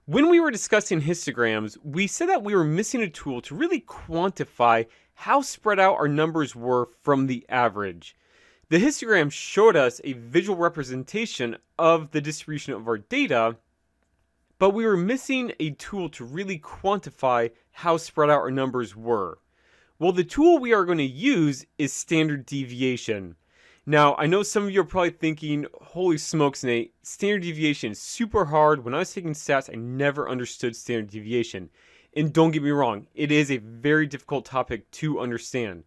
When we were discussing histograms, we said that we were missing a tool to really quantify how spread out our numbers were from the average. The histogram showed us a visual representation of the distribution of our data, but we were missing a tool to really quantify how spread out our numbers were. Well, the tool we are going to use is standard deviation. Now, I know some of you are probably thinking, holy smokes, Nate, standard deviation is super hard. When I was taking stats, I never understood standard deviation. And don't get me wrong, it is a very difficult topic to understand.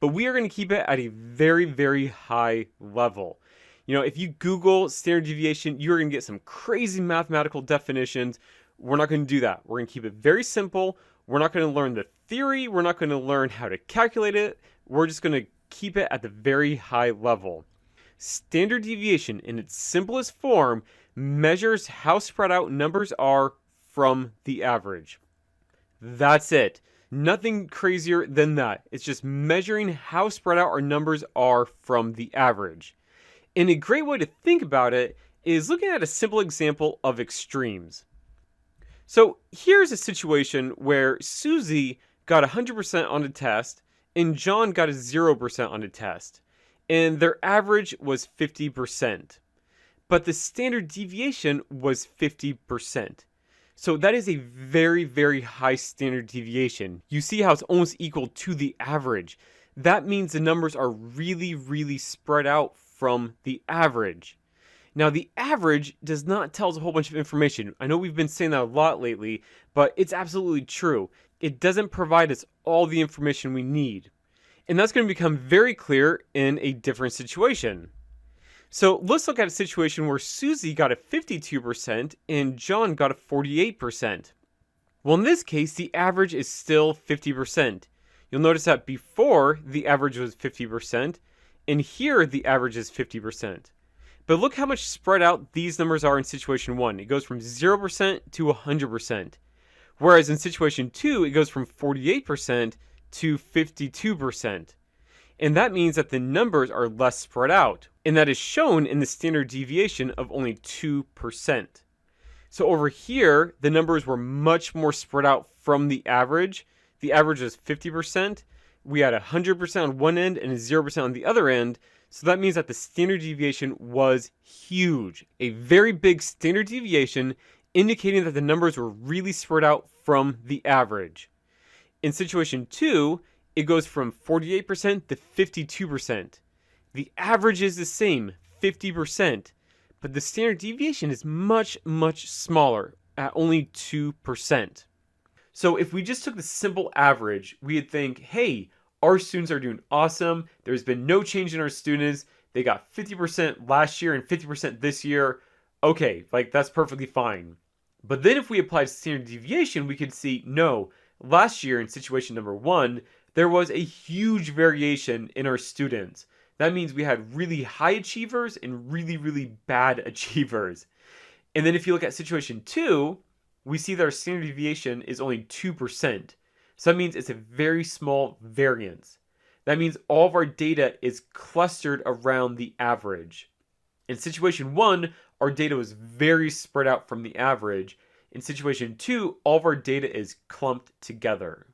But we are going to keep it at a very, very high level. You know, if you Google standard deviation, you're going to get some crazy mathematical definitions. We're not going to do that. We're going to keep it very simple. We're not going to learn the theory. We're not going to learn how to calculate it. We're just going to keep it at the very high level. Standard deviation in its simplest form measures how spread out numbers are from the average. That's it. Nothing crazier than that. It's just measuring how spread out our numbers are from the average. And a great way to think about it is looking at a simple example of extremes. So here's a situation where Susie got 100% on a test and John got a 0% on a test, and their average was 50%. But the standard deviation was 50%. So that is a very, very high standard deviation. You see how it's almost equal to the average. That means the numbers are really, really spread out from the average. Now, the average does not tell us a whole bunch of information. I know we've been saying that a lot lately, but it's absolutely true. It doesn't provide us all the information we need. And that's going to become very clear in a different situation. So let's look at a situation where Susie got a 52% and John got a 48%. Well, in this case, the average is still 50%. You'll notice that before the average was 50%, and here the average is 50%. But look how much spread out these numbers are in situation 1. It goes from 0% to 100%. Whereas in situation 2, it goes from 48% to 52%. And that means that the numbers are less spread out. And that is shown in the standard deviation of only 2%. So over here, the numbers were much more spread out from the average. The average was 50%. We had 100% on one end and 0% on the other end. So that means that the standard deviation was huge. A very big standard deviation indicating that the numbers were really spread out from the average. In situation 2, it goes from 48% to 52%. The average is the same, 50%, but the standard deviation is much, much smaller at only 2%. So if we just took the simple average, we'd think, hey, our students are doing awesome. There's been no change in our students. They got 50% last year and 50% this year. Okay, like that's perfectly fine. But then if we applied standard deviation, we could see, no, last year in situation number 1, there was a huge variation in our students. That means we had really high achievers and really, really bad achievers. And then if you look at situation 2, we see that our standard deviation is only 2%. So that means it's a very small variance. That means all of our data is clustered around the average. In situation 1, our data was very spread out from the average. In situation 2, all of our data is clumped together.